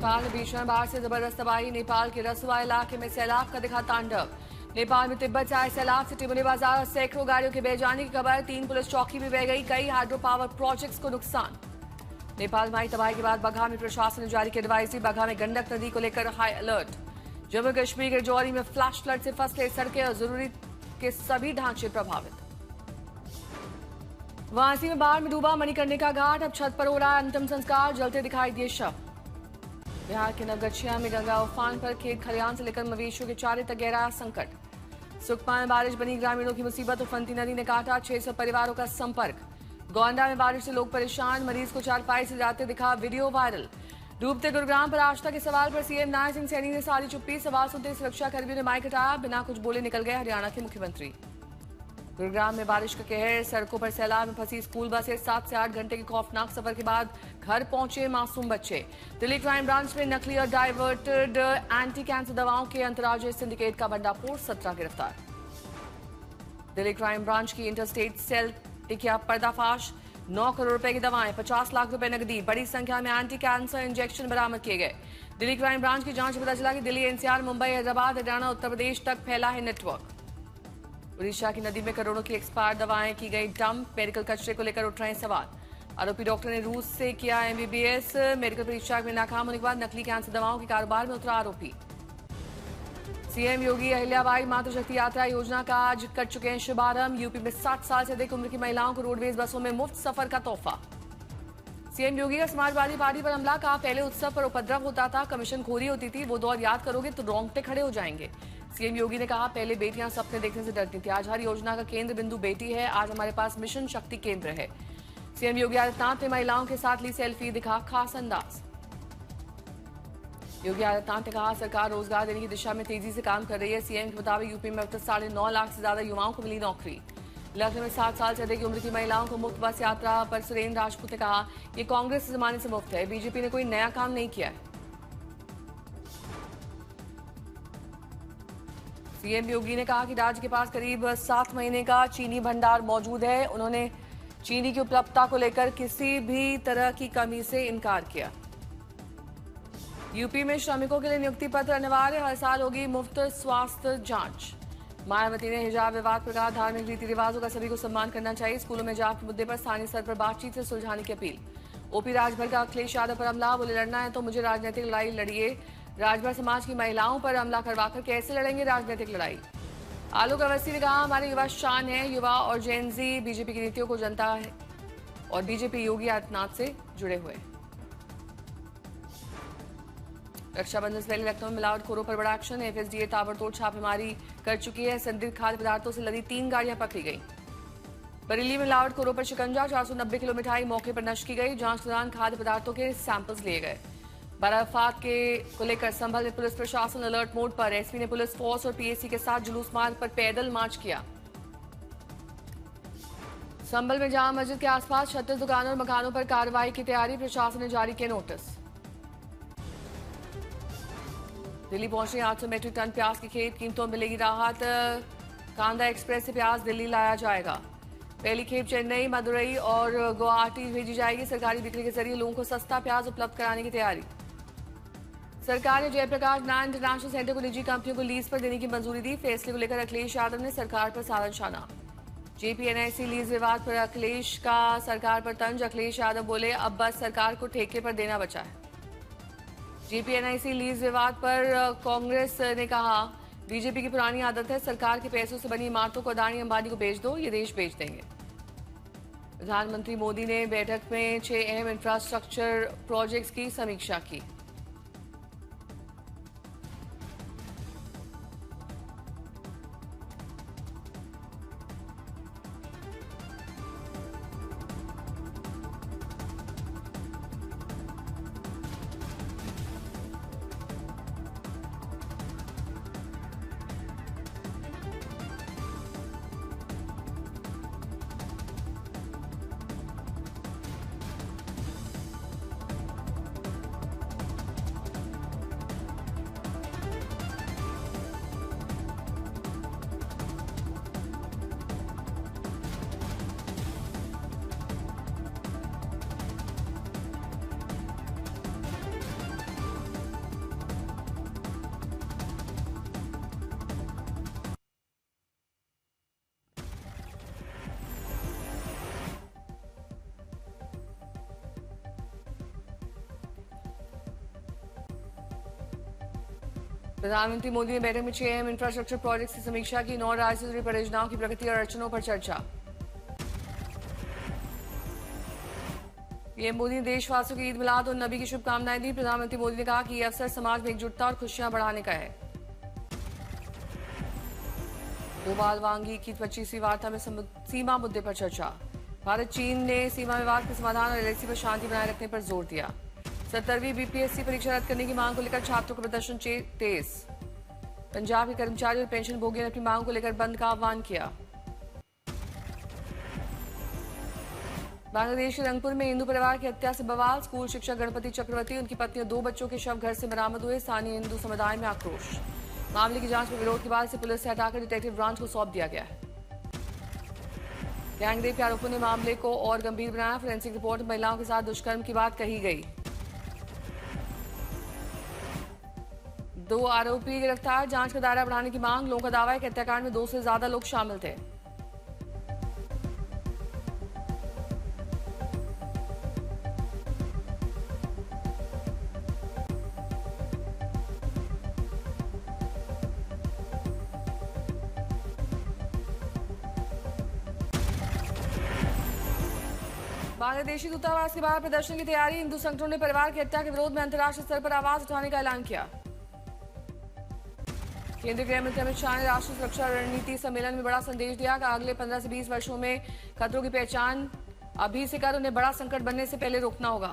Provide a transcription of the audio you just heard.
नेपाल में भीषण बाढ़ से जबरदस्त तबाही। नेपाल के रसुआ इलाके में सैलाब का दिखा तांडव। नेपाल में तिब्बत से आए सैलाब से टिमोली बाजार और सैकड़ों गाड़ियों के बह जाने की खबर। 3 पुलिस चौकी भी बह गई। कई हाइड्रो पावर प्रोजेक्ट्स को नुकसान। नेपाल में आई तबाही के बाद बगहा में प्रशासन ने जारी की एडवाइजरी। बगहा में गंडक नदी को लेकर हाई अलर्ट। जम्मू कश्मीर के जौहरी में फ्लैश फ्लड से फंसे सड़कें और जरूरी के सभी ढांचे प्रभावित। वाराणसी में बाढ़ में डूबा मणिकर्णिका घाट। अब छत पर हो रहा अंतिम संस्कार। जलते दिखाई दिए शव। बिहार के नवगछिया में गंगा उफान पर खेत खलिहान से लेकर मवेशियों के चारे तक गहरा संकट। सुकमा में बारिश बनी ग्रामीणों की मुसीबत। उफनती नदी ने काटा 600 परिवारों का संपर्क। गोंडा में बारिश से लोग परेशान। मरीज को चारपाई से जाते दिखा वीडियो वायरल। डूबते गुरुग्राम पर आस्था के सवाल पर सीएम नायब सिंह सैनी ने सारी चुप्पी। सवाल सुनते सुरक्षाकर्मियों ने माइक हटाया। बिना कुछ बोले निकल गए हरियाणा के मुख्यमंत्री। गुरुग्राम में बारिश का कहर। सड़कों पर सैलाब में फंसी स्कूल बसें। 7 से 8 घंटे के खौफनाक सफर के बाद घर पहुंचे मासूम बच्चे। दिल्ली क्राइम ब्रांच में नकली और डाइवर्टेड एंटी कैंसर दवाओं के अंतर्राज्यीय सिंडिकेट का भंडाफोड़। 17 गिरफ्तार। दिल्ली क्राइम ब्रांच की इंटरस्टेट सेल ने किया पर्दाफाश। 9 करोड़ रुपए की दवाएं, 50 लाख रुपए नकदी, बड़ी संख्या में एंटी कैंसर इंजेक्शन बरामद किए गए। दिल्ली क्राइम ब्रांच की जांच में पता चला कि दिल्ली, एनसीआर, मुंबई, हैदराबाद, हरियाणा, उत्तर प्रदेश तक फैला है नेटवर्क। उड़ीसा की नदी में करोड़ों की एक्सपायर्ड दवाएं की गई डंप। मेडिकल कचरे को लेकर उठ रहे हैं सवाल। आरोपी डॉक्टर ने रूस से किया एमबीबीएस। मेडिकल परीक्षा में नाकाम होने के बाद नकली कैंसर दवाओं के कारोबार में उतरा आरोपी। सीएम योगी अहिल्याबाई मातृशक्ति यात्रा योजना का आज कर चुके हैं शुभारंभ। यूपी में 60 साल से अधिक उम्र की महिलाओं को रोडवेज बसों में मुफ्त सफर का तोहफा। सीएम योगी का समाजवादी पार्टी पर हमला। कहा पहले उत्सव पर उपद्रव होता था, कमीशन खोरी होती थी, वो दौर याद करोगे तो रोंगटे खड़े हो जाएंगे। सीएम योगी ने कहा पहले बेटियां सपने देखने से डरती थी, आज हर योजना का केंद्र बिंदु बेटी है। आज हमारे पास मिशन शक्ति केंद्र है। सीएम योगी आदित्यनाथ ने महिलाओं के साथ ली सेल्फी, दिखा खास अंदाज। योगी आदित्यनाथ ने कहा सरकार रोजगार देने की दिशा में तेजी से काम कर रही है। सीएम के मुताबिक यूपी में अब तक 9.5 लाख से ज्यादा युवाओं को मिली नौकरी। लखनऊ में 60 साल से अधिक उम्र की महिलाओं को मुफ्त बस यात्रा पर सुरेंद्र राजपूत ने कहा ये कांग्रेस के जमाने से मुफ्त है, बीजेपी ने कोई नया काम नहीं किया है। सीएम योगी ने कहा कि राज्य के पास करीब 7 महीने का चीनी भंडार मौजूद है। उन्होंने चीनी की उपलब्धता को लेकर किसी भी तरह की कमी से इनकार किया। यूपी में श्रमिकों के लिए नियुक्ति पत्र अनिवार्य। हर साल होगी मुफ्त स्वास्थ्य जांच। मायावती ने हिजाब विवाद पर कहा धार्मिक रीति रिवाजों का सभी को सम्मान करना चाहिए। स्कूलों में हिजाब के मुद्दे पर स्थानीय स्तर पर बातचीत से सुलझाने की अपील। ओपी राजभर का अखिलेश यादव पर हमला। बोले लड़ना है तो मुझे राजनीतिक लड़ाई लड़िए। राजभर समाज की महिलाओं पर हमला करवाकर कैसे लड़ेंगे राजनीतिक लड़ाई। आलोक अवस्थी ने कहा हमारे युवा शान है। युवा और जेनजी बीजेपी की नीतियों को जनता है और बीजेपी योगी आदित्यनाथ से जुड़े हुए। रक्षाबंधन से पहले लखनऊ में मिलावटखोरों पर बड़ा एक्शन। एफएसडीए ताबड़तोड़ छापेमारी कर चुकी है। संदिग्ध खाद्य पदार्थों से लदी 3 गाड़ियां पकड़ी गई। बरेली में मिलावटखोरों पर शिकंजा। 490 किलो मिठाई मौके पर नष्ट की गई। जांच के दौरान खाद्य पदार्थों के सैंपल्स लिए गए। बराफात के को लेकर संभल में पुलिस प्रशासन अलर्ट मोड पर। एसपी ने पुलिस फोर्स और पीएसी के साथ जुलूस मार्ग पर पैदल मार्च किया। संभल में जामा मस्जिद के आसपास 36 दुकानों और मकानों पर कार्रवाई की तैयारी। प्रशासन ने जारी किए नोटिस। दिल्ली पहुंचे 800 मीट्रिक टन प्याज की खेप। कीमतों में मिलेगी राहत। कांदा एक्सप्रेस से प्याज दिल्ली लाया जाएगा। पहली खेप चेन्नई, मदुरई और गुवाहाटी भेजी जाएगी। सरकारी बिक्री के जरिए लोगों को सस्ता प्याज उपलब्ध कराने की तैयारी। सरकार ने जयप्रकाश नारायण इंटरनेशनल सेंटर को निजी कंपनियों को लीज पर देने की मंजूरी दी। फैसले को लेकर अखिलेश यादव ने सरकार पर साधा निशाना। जेपीएनआईसी लीज विवाद पर अखिलेश का सरकार पर तंज। अखिलेश यादव बोले अब बस सरकार को ठेके पर देना बचा है। जेपीएनआईसी लीज विवाद पर कांग्रेस ने कहा बीजेपी की पुरानी आदत है सरकार के पैसों से बनी इमारतों को अदानी अंबानी को बेच दो, ये देश बेच देंगे। प्रधानमंत्री मोदी ने बैठक में 6 अहम इंफ्रास्ट्रक्चर प्रोजेक्ट्स की समीक्षा की। प्रधानमंत्री मोदी ने बैठक में 6 अहम इंफ्रास्ट्रक्चर प्रोजेक्ट्स की समीक्षा की। 9 राज्य से जुड़ी परियोजनाओं की प्रगति और अड़चनों पर चर्चा। पीएम मोदी ने देशवासियों को ईद मिलाद और नबी की शुभकामनाएं दी। प्रधानमंत्री मोदी ने कहा कि यह अवसर समाज में एकजुटता और खुशियां बढ़ाने का है। डोभाल वांगी की 25वीं वार्ता में सीमा मुद्दे पर चर्चा। भारत चीन ने सीमा विवाद के समाधान और एलएसी पर शांति बनाए रखने पर जोर दिया। 70वीं बीपीएससी परीक्षा रद्द करने की मांग को लेकर छात्रों का प्रदर्शन तेज। पंजाब के कर्मचारी और पेंशन भोगियों ने अपनी मांग को लेकर बंद का आह्वान किया। बांग्लादेश के रंगपुर में हिंदू परिवार की हत्या से बवाल। स्कूल शिक्षक गणपति चक्रवर्ती, उनकी पत्नी और 2 बच्चों के शव घर से बरामद हुए। स्थानीय हिंदू समुदाय में आक्रोश। मामले की जांच में विरोध के बाद इसे पुलिस से हटाकर डिटेक्टिव ब्रांच को सौंप दिया गया है। गैंगरेप के आरोपों ने मामले को और गंभीर बनाया। फोरेंसिक रिपोर्ट में महिलाओं के साथ दुष्कर्म की बात कही गई। 2 आरोपी गिरफ्तार। जांच का दायरा बढ़ाने की मांग। लोगों का दावा है कि हत्याकांड में 2 से ज्यादा लोग शामिल थे। बांग्लादेशी दूतावास के बाहर प्रदर्शन की तैयारी। हिंदू संगठनों ने परिवार की हत्या के विरोध में अंतर्राष्ट्रीय स्तर पर आवाज उठाने का ऐलान किया। केंद्रीय गृह मंत्री अमित शाह ने राष्ट्रीय सुरक्षा रणनीति सम्मेलन में बड़ा संदेश दिया कि अगले 15 से 20 वर्षों में खतरों की पहचान अभी से कर उन्हें बड़ा संकट बनने से पहले रोकना होगा।